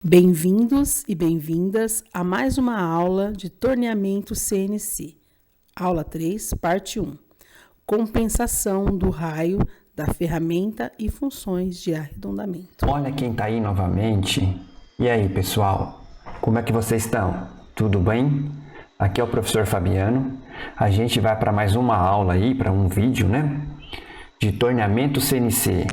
Bem-vindos e bem-vindas a mais uma aula de torneamento CNC. Aula 3, parte 1. Compensação do raio da ferramenta e funções de arredondamento. Olha quem está aí novamente. E aí, pessoal? Como é que vocês estão? Tudo bem? Aqui é o professor Fabiano. A gente vai para mais uma aula aí, para um vídeo, né? De torneamento CNC.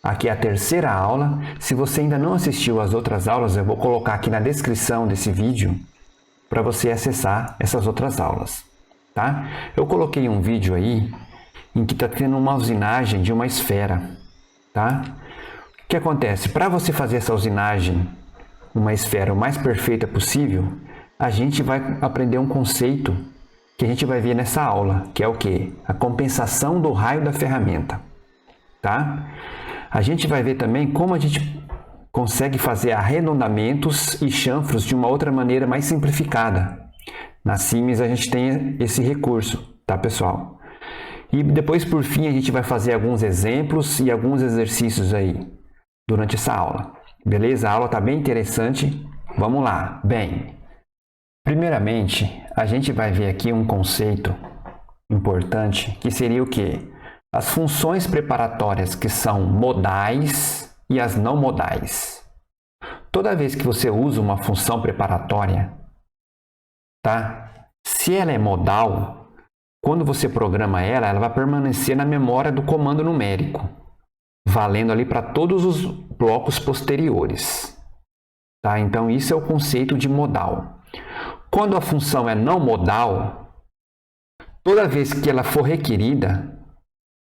Aqui é a terceira aula. Se você ainda não assistiu às outras aulas, eu vou colocar aqui na descrição desse vídeo para você acessar essas outras aulas, tá? Eu coloquei um vídeo aí em que está tendo uma usinagem de uma esfera, tá? O que acontece? Para você fazer essa usinagem, uma esfera o mais perfeita possível, a gente vai aprender um conceito que a gente vai ver nessa aula, que é o quê? A compensação do raio da ferramenta, tá? A gente vai ver também como a gente consegue fazer arredondamentos e chanfros de uma outra maneira mais simplificada. Na Siemens a gente tem esse recurso, tá, pessoal? E depois, por fim, a gente vai fazer alguns exemplos e alguns exercícios aí durante essa aula. Beleza? A aula está bem interessante. Vamos lá. Bem, primeiramente, a gente vai ver aqui um conceito importante, que seria o quê? As funções preparatórias que são modais e as não modais. Toda vez que você usa uma função preparatória, tá? Se ela é modal, quando você programa ela, ela vai permanecer na memória do comando numérico, valendo ali para todos os blocos posteriores, tá? Então, isso é o conceito de modal. Quando a função é não modal, toda vez que ela for requerida,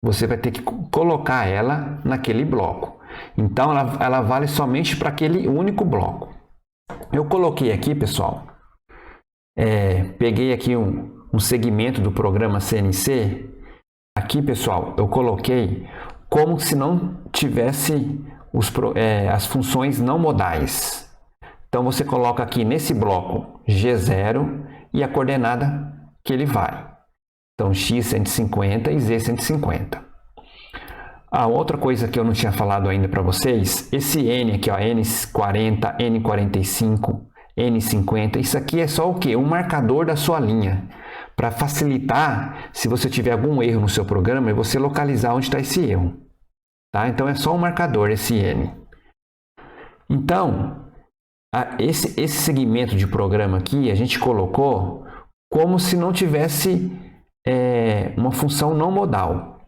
você vai ter que colocar ela naquele bloco. Então, ela vale somente para aquele único bloco. Eu coloquei aqui, pessoal, peguei aqui um segmento do programa CNC. Aqui, pessoal, eu coloquei como se não tivesse as funções não modais. Então, você coloca aqui nesse bloco G0 e a coordenada que ele vai. Então, x 150 e z 150. A outra coisa que eu não tinha falado ainda para vocês, esse n aqui, ó, n40, n45, n50, isso aqui é só o quê? Um marcador da sua linha, para facilitar se você tiver algum erro no seu programa e você localizar onde está esse erro. Tá? Então, é só um marcador, esse n. Então, esse segmento de programa aqui, a gente colocou como se não tivesse uma função não modal.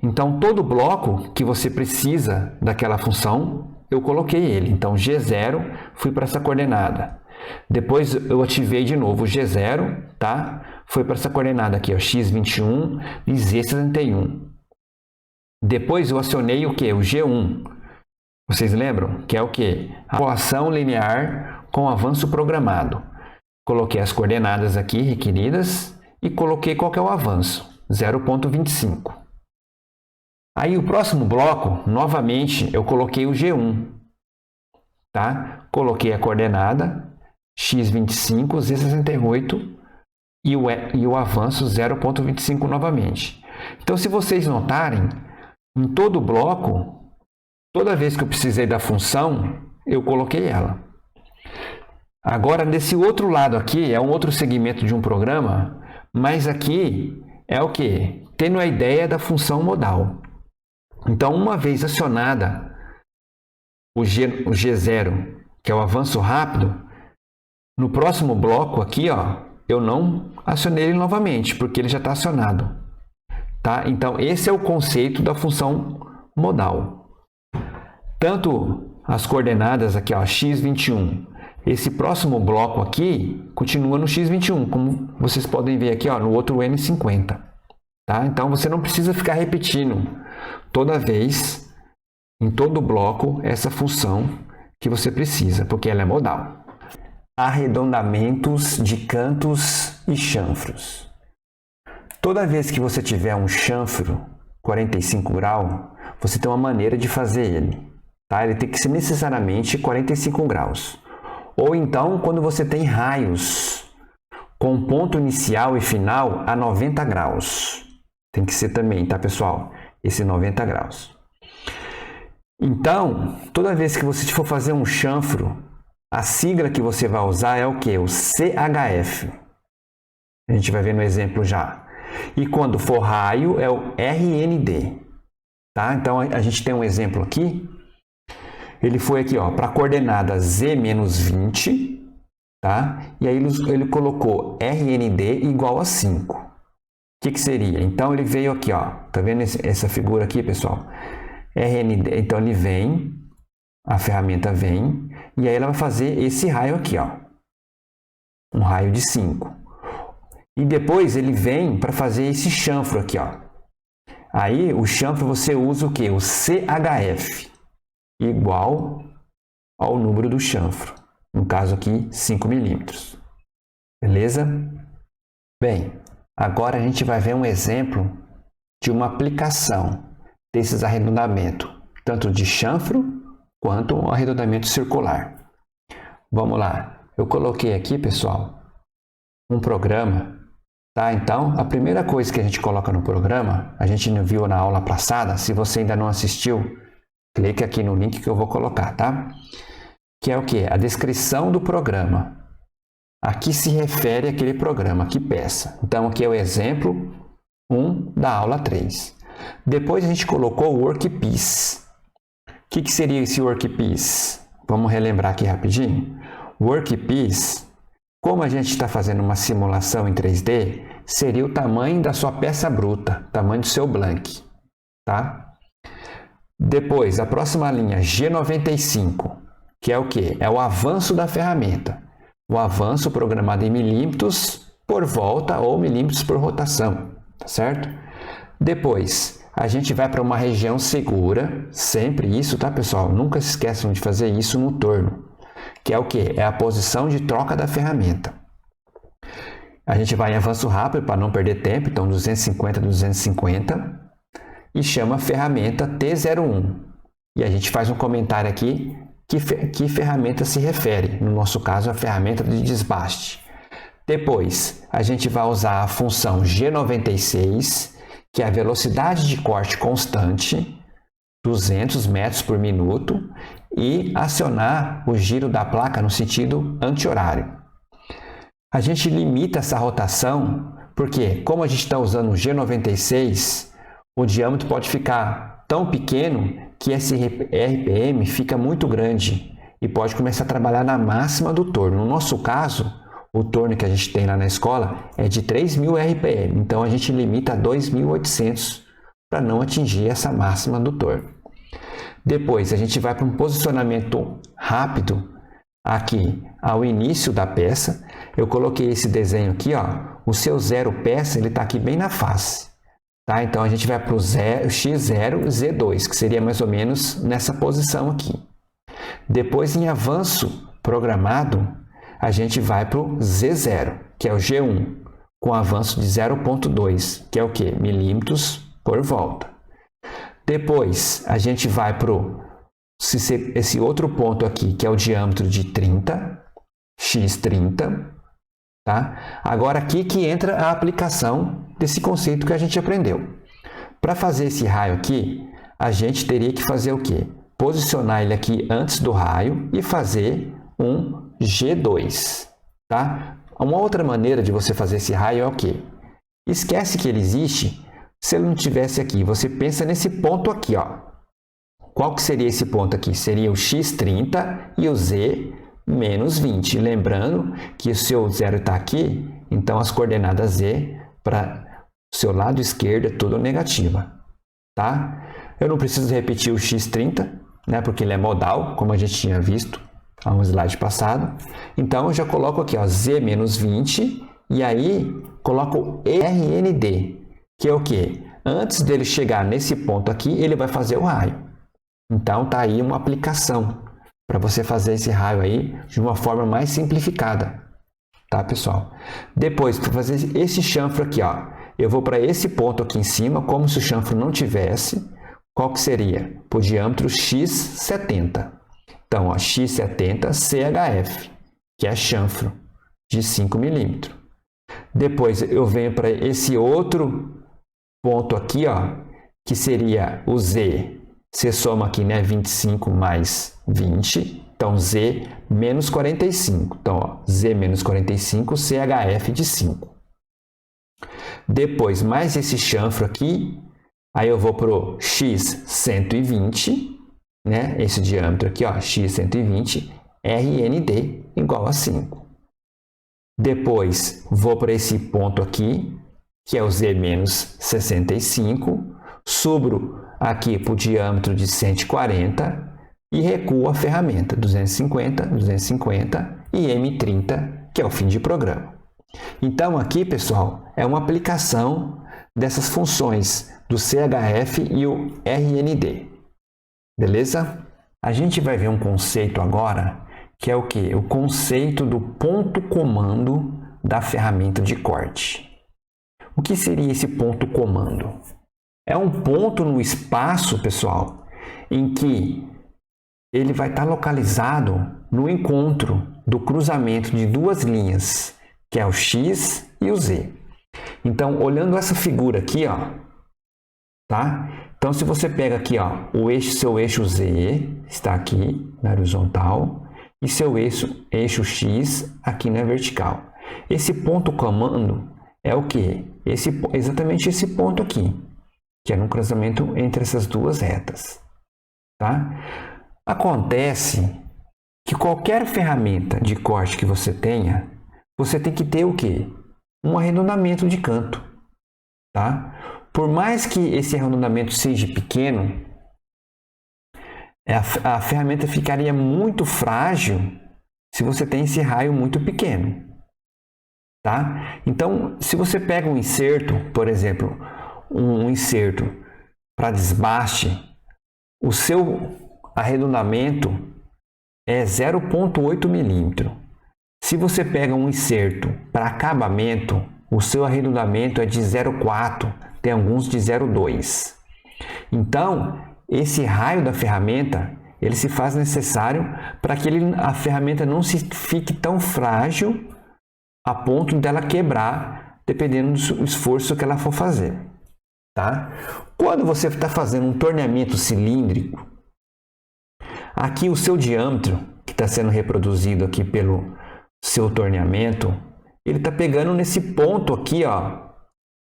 Então, todo bloco que você precisa daquela função, eu coloquei ele. Então, G0, fui para essa coordenada. Depois, eu ativei de novo o G0, tá? Foi para essa coordenada aqui, ó, x21 e z61. Depois, eu acionei o quê? O G1. Vocês lembram? Que é o quê? A relação linear com avanço programado. Coloquei as coordenadas aqui requeridas e coloquei qual que é o avanço, 0,25. Aí o próximo bloco, novamente, eu coloquei o G1, tá? Coloquei a coordenada x25, z68 e o avanço 0,25 novamente. Então, se vocês notarem, em todo bloco, toda vez que eu precisei da função, eu coloquei ela. Agora, desse outro lado aqui, é um outro segmento de um programa, mas aqui é o quê? Tendo a ideia da função modal. Então, uma vez acionada o G0, que é o avanço rápido, no próximo bloco aqui, ó, eu não acionei ele novamente, porque ele já está acionado. Tá? Então, esse é o conceito da função modal. Tanto as coordenadas aqui, ó, x21, esse próximo bloco aqui continua no x21, como vocês podem ver aqui, ó, no outro n50. Tá? Então, você não precisa ficar repetindo toda vez, em todo bloco, essa função que você precisa, porque ela é modal. Arredondamentos de cantos e chanfros. Toda vez que você tiver um chanfro 45 graus, você tem uma maneira de fazer ele. Tá? Ele tem que ser necessariamente 45 graus. Ou então, quando você tem raios com ponto inicial e final a 90 graus. Tem que ser também, tá, pessoal? Esse 90 graus. Então, toda vez que você for fazer um chanfro A sigla que você vai usar é o quê? O CHF. A gente vai ver no exemplo já. E quando for raio, é o RND. Tá? Então, a gente tem um exemplo aqui. Ele foi aqui para a coordenada Z-20, tá? E aí ele colocou RND igual a 5. O que seria? Então, ele veio aqui, tá vendo essa figura aqui, pessoal? RND, então ele vem, a ferramenta vem, e aí ela vai fazer esse raio aqui, um raio de 5. E depois ele vem para fazer esse chanfro aqui, Aí o chanfro você usa o quê? O CHF, igual ao número do chanfro. No caso aqui, 5 milímetros. Beleza? Bem, agora a gente vai ver um exemplo de uma aplicação desses arredondamentos, tanto de chanfro quanto um arredondamento circular. Vamos lá. Eu coloquei aqui, pessoal, um programa. Tá? Então, a primeira coisa que a gente coloca no programa, a gente não viu na aula passada, se você ainda não assistiu, clique aqui no link que eu vou colocar, tá? Que é o quê? A descrição do programa. Aqui se refere àquele programa, que peça. Então, aqui é o exemplo 1 da aula 3. Depois a gente colocou o workpiece. O que seria esse workpiece? Vamos relembrar aqui rapidinho. Workpiece, como a gente está fazendo uma simulação em 3D, seria o tamanho da sua peça bruta, tamanho do seu blank, tá? Depois, a próxima linha, G95, que é o quê? É o avanço da ferramenta. O avanço programado em milímetros por volta ou milímetros por rotação, tá certo? Depois, a gente vai para uma região segura, sempre isso, tá, pessoal? Nunca se esqueçam de fazer isso no torno. Que é o que? É a posição de troca da ferramenta. A gente vai em avanço rápido para não perder tempo, então 250, 250, e chama a ferramenta T01. E a gente faz um comentário aqui que ferramenta se refere, no nosso caso a ferramenta de desbaste. Depois, a gente vai usar a função G96, que é a velocidade de corte constante, 200 metros por minuto, e acionar o giro da placa no sentido anti-horário. A gente limita essa rotação porque, como a gente está usando o G96, o diâmetro pode ficar tão pequeno que esse RPM fica muito grande e pode começar a trabalhar na máxima do torno. No nosso caso, o torno que a gente tem lá na escola é de 3.000 RPM, então a gente limita a 2.800 para não atingir essa máxima do torno. Depois, a gente vai para um posicionamento rápido aqui ao início da peça. Eu coloquei esse desenho aqui, o seu zero peça, ele está aqui bem na face. Tá? Então, a gente vai para o X0, Z2, que seria mais ou menos nessa posição aqui. Depois, em avanço programado, a gente vai para o Z0, que é o G1, com avanço de 0,2, que é o quê? Milímetros por volta. Depois, a gente vai para esse outro ponto aqui, que é o diâmetro de 30, x30. Tá? Agora, aqui que entra a aplicação desse conceito que a gente aprendeu. Para fazer esse raio aqui, a gente teria que fazer o quê? Posicionar ele aqui antes do raio e fazer um G2. Tá? Uma outra maneira de você fazer esse raio é o quê? Esquece que ele existe. Se ele não estivesse aqui, você pensa nesse ponto aqui, Qual que seria esse ponto aqui? Seria o x30 e o z menos 20. Lembrando que o seu zero está aqui, então as coordenadas z para o seu lado esquerdo é tudo negativa. Tá? Eu não preciso repetir o x30, né, porque ele é modal, como a gente tinha visto há um slide passado. Então, eu já coloco aqui z menos 20 e aí coloco RND. Que é o quê? Antes dele chegar nesse ponto aqui, ele vai fazer o raio. Então, tá aí uma aplicação para você fazer esse raio aí de uma forma mais simplificada. Tá, pessoal? Depois, para fazer esse chanfro aqui, eu vou para esse ponto aqui em cima, como se o chanfro não tivesse. Qual que seria? Por diâmetro x70. Então, x70 CHF, que é chanfro de 5 milímetros. Depois, eu venho para esse outro ponto aqui, que seria o Z. Você soma aqui, né? 25 mais 20. Então, Z menos 45. Então, ó, Z menos 45, CHF de 5. Depois, mais esse chanfro aqui, aí eu vou para o X 120, né? Esse diâmetro aqui, ó, X 120, RND igual a 5. Depois, vou para esse ponto aqui, que é o Z menos 65, subro aqui para o diâmetro de 140 e recuo a ferramenta 250, 250 e M30, que é o fim de programa. Então, aqui, pessoal, é uma aplicação dessas funções do CHF e o RND. Beleza? A gente vai ver um conceito agora, que é o quê? O conceito do ponto comando da ferramenta de corte. O que seria esse ponto comando? É um ponto no espaço, pessoal, em que ele vai estar localizado no encontro do cruzamento de duas linhas, que é o X e o Z. Então, olhando essa figura aqui, ó, tá? Então, se você pega aqui, ó, seu eixo Z está aqui na horizontal e seu eixo X aqui na vertical. Esse ponto comando é o quê? Exatamente esse ponto aqui, que é no cruzamento entre essas duas retas, tá? Acontece que qualquer ferramenta de corte que você tenha, você tem que ter o quê? Um arredondamento de canto, tá? Por mais que esse arredondamento seja pequeno, a ferramenta ficaria muito frágil se você tem esse raio muito pequeno, tá? Então, se você pega um inserto, por exemplo, um inserto para desbaste, o seu arredondamento é 0,8 milímetro. Se você pega um inserto para acabamento, o seu arredondamento é de 0,4, tem alguns de 0,2. Então, esse raio da ferramenta, ele se faz necessário para que a ferramenta não fique tão frágil a ponto dela quebrar, dependendo do esforço que ela for fazer, tá? Quando você está fazendo um torneamento cilíndrico, aqui o seu diâmetro, que está sendo reproduzido aqui pelo seu torneamento, ele está pegando nesse ponto aqui, ó,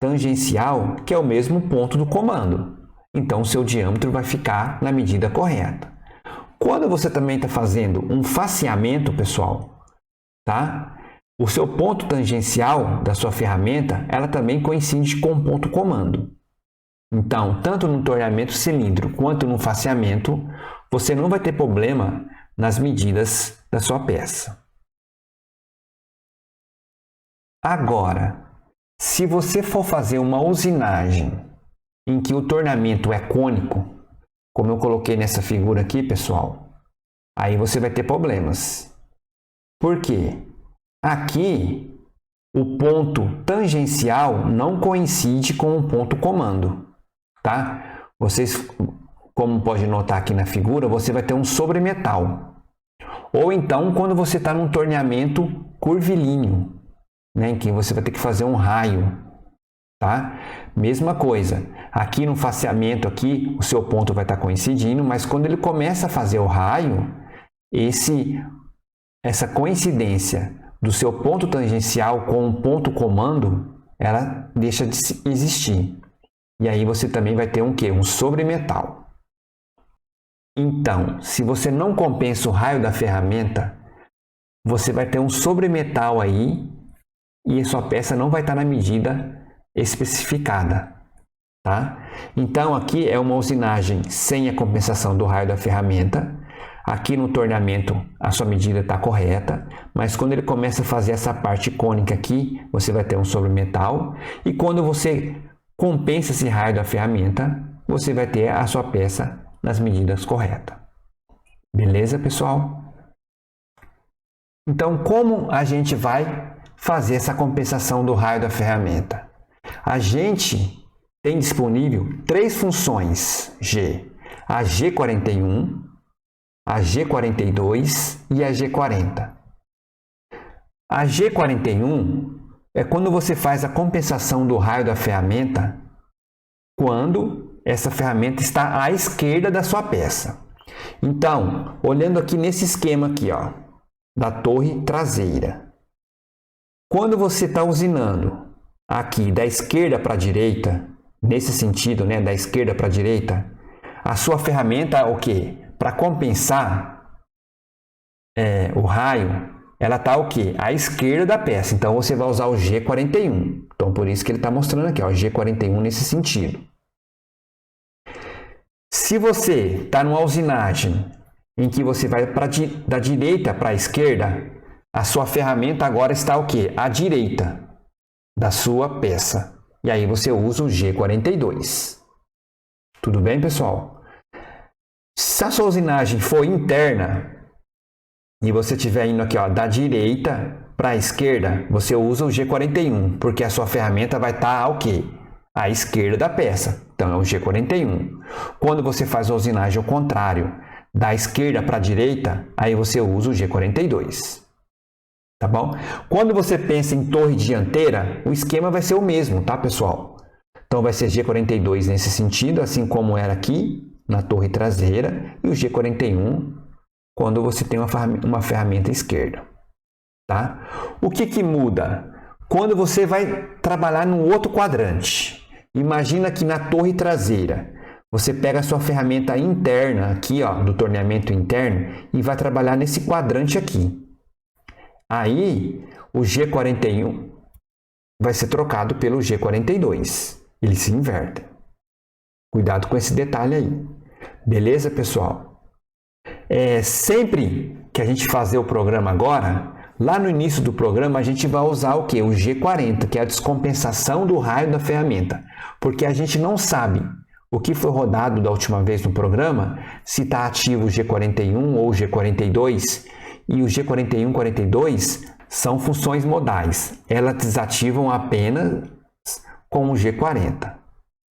tangencial, que é o mesmo ponto do comando. Então, o seu diâmetro vai ficar na medida correta. Quando você também está fazendo um faceamento, pessoal, tá? O seu ponto tangencial da sua ferramenta, ela também coincide com o ponto comando. Então, tanto no torneamento cilíndrico quanto no faceamento, você não vai ter problema nas medidas da sua peça. Agora, se você for fazer uma usinagem em que o torneamento é cônico, como eu coloquei nessa figura aqui, pessoal, aí você vai ter problemas. Por quê? Aqui, o ponto tangencial não coincide com o ponto comando, tá? Vocês, como pode notar aqui na figura, você vai ter um sobremetal. Ou então, quando você está num torneamento curvilíneo, né, em que você vai ter que fazer um raio, tá? Mesma coisa. Aqui no faceamento, aqui, o seu ponto vai estar coincidindo, mas quando ele começa a fazer o raio, essa coincidência do seu ponto tangencial com o ponto comando, ela deixa de existir. E aí você também vai ter um quê? Um sobremetal. Então, se você não compensa o raio da ferramenta, você vai ter um sobremetal aí e a sua peça não vai estar na medida especificada, tá? Então, aqui é uma usinagem sem a compensação do raio da ferramenta. Aqui no torneamento a sua medida está correta, mas quando ele começa a fazer essa parte cônica aqui, você vai ter um sobremetal. E quando você compensa esse raio da ferramenta, você vai ter a sua peça nas medidas corretas. Beleza, pessoal? Então, como a gente vai fazer essa compensação do raio da ferramenta? A gente tem disponível 3 funções G: a G41, a G42 e a G40. A G41 é quando você faz a compensação do raio da ferramenta quando essa ferramenta está à esquerda da sua peça. Então, olhando aqui nesse esquema aqui, ó, da torre traseira. Quando você está usinando aqui da esquerda para a direita, nesse sentido, né, da esquerda para a direita, a sua ferramenta é o quê? Para compensar o raio, ela está o quê? À esquerda da peça. Então, você vai usar o G41. Então, por isso que ele está mostrando aqui, ó, o G41 nesse sentido. Se você está numa usinagem em que você vai da direita para a esquerda, a sua ferramenta agora está o quê? À direita da sua peça. E aí você usa o G42. Tudo bem, pessoal? Se a sua usinagem for interna e você estiver indo aqui, ó, da direita para a esquerda, você usa o G41, porque a sua ferramenta vai estar ao quê? À esquerda da peça. Então, é o G41. Quando você faz a usinagem ao contrário, da esquerda para a direita, aí você usa o G42. Tá bom? Quando você pensa em torre dianteira, o esquema vai ser o mesmo, tá, pessoal? Então, vai ser G42 nesse sentido, assim como era aqui na torre traseira, e o G41 quando você tem uma ferramenta esquerda. Tá? O que muda? Quando você vai trabalhar no outro quadrante. Imagina que na torre traseira, você pega a sua ferramenta interna aqui, ó, do torneamento interno, e vai trabalhar nesse quadrante aqui. Aí, o G41 vai ser trocado pelo G42. Eles se invertem. Cuidado com esse detalhe aí. Beleza, pessoal? Sempre que a gente fazer o programa agora, lá no início do programa, a gente vai usar o quê? O G40, que é a descompensação do raio da ferramenta. Porque a gente não sabe o que foi rodado da última vez no programa, se está ativo o G41 ou o G42. E o G41 e 42 são funções modais. Elas desativam apenas com o G40.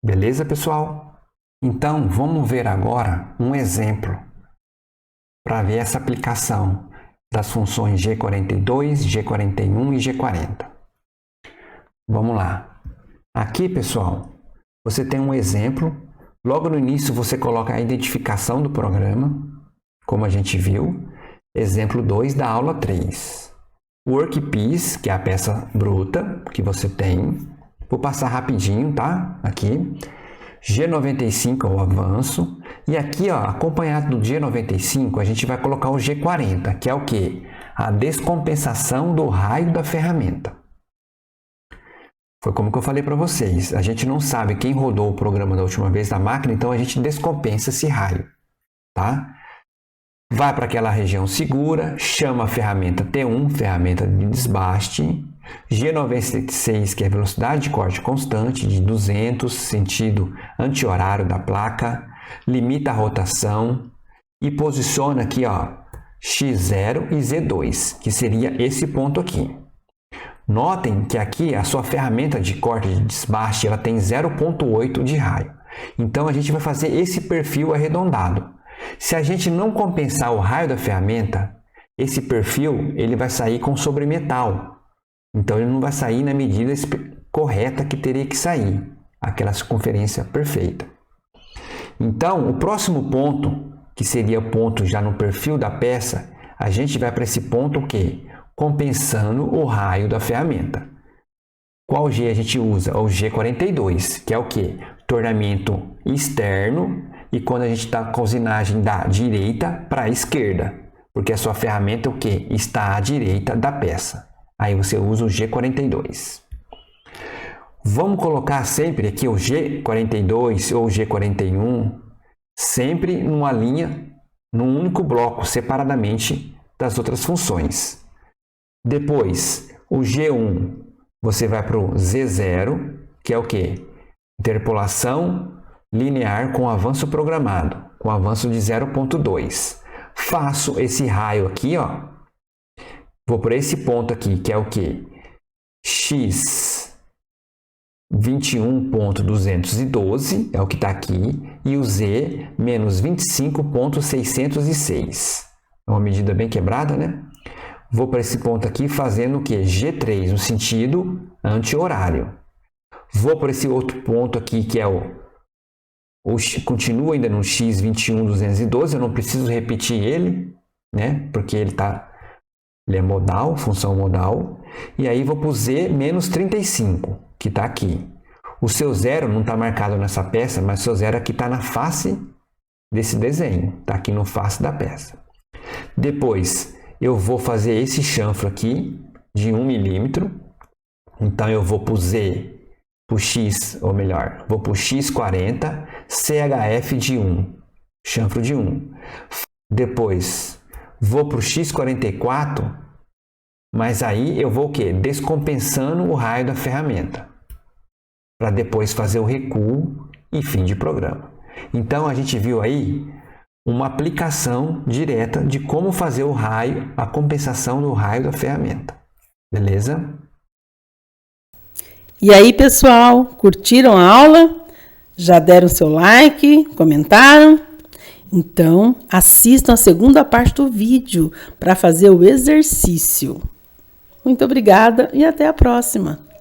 Beleza, pessoal? Então, vamos ver agora um exemplo para ver essa aplicação das funções G42, G41 e G40. Vamos lá. Aqui, pessoal, você tem um exemplo. Logo no início, você coloca a identificação do programa, como a gente viu. Exemplo 2 da aula 3. Workpiece, que é a peça bruta que você tem. Vou passar rapidinho, tá? Aqui. G95 é o avanço. E aqui, ó, acompanhado do G95, a gente vai colocar o G40, que é o quê? A descompensação do raio da ferramenta. Foi como que eu falei para vocês. A gente não sabe quem rodou o programa da última vez da máquina, então a gente descompensa esse raio, tá? Vai para aquela região segura, chama a ferramenta T1, ferramenta de desbaste. G96, que é a velocidade de corte constante, de 200, sentido anti-horário da placa. Limita a rotação e posiciona aqui, ó, X0 e Z2, que seria esse ponto aqui. Notem que aqui a sua ferramenta de corte de desbaste ela tem 0,8 de raio. Então, a gente vai fazer esse perfil arredondado. Se a gente não compensar o raio da ferramenta, esse perfil ele vai sair com sobremetal. Então, ele não vai sair na medida correta que teria que sair, aquela circunferência perfeita. Então, o próximo ponto, que seria o ponto já no perfil da peça, a gente vai para esse ponto o quê? Compensando o raio da ferramenta. Qual G a gente usa? O G42, que é o quê? Torneamento externo, e quando a gente está com a usinagem da direita para a esquerda, porque a sua ferramenta o quê? Está à direita da peça. Aí você usa o G42. Vamos colocar sempre aqui o G42 ou G41, sempre numa linha, num único bloco, separadamente das outras funções. Depois, o G1, você vai para o Z0, que é o quê? Interpolação linear com avanço programado, com avanço de 0,2. Faço esse raio aqui, ó. Vou por esse ponto aqui, que é o quê? X 21.212, é o que está aqui, e o Z menos 25.606. É uma medida bem quebrada, né? Vou para esse ponto aqui fazendo o quê? G3, no sentido anti-horário. Vou para esse outro ponto aqui, que é o continua ainda no x21212, eu não preciso repetir ele, né? Porque ele é modal, função modal. E aí vou para o z menos 35, que está aqui. O seu zero não está marcado nessa peça, mas o seu zero aqui está na face desse desenho, está aqui no face da peça. Depois, eu vou fazer esse chanfro aqui de 1 milímetro. Então, eu vou para o z, para o x, ou melhor, vou para o x40, CHF de 1, chanfro de 1. Depois, vou para o x44, mas aí eu vou o quê? Descompensando o raio da ferramenta, para depois fazer o recuo e fim de programa. Então, a gente viu aí uma aplicação direta de como fazer o raio, a compensação do raio da ferramenta. Beleza? E aí, pessoal, curtiram a aula? Já deram seu like? Comentaram? Então, assistam a segunda parte do vídeo para fazer o exercício. Muito obrigada e até a próxima!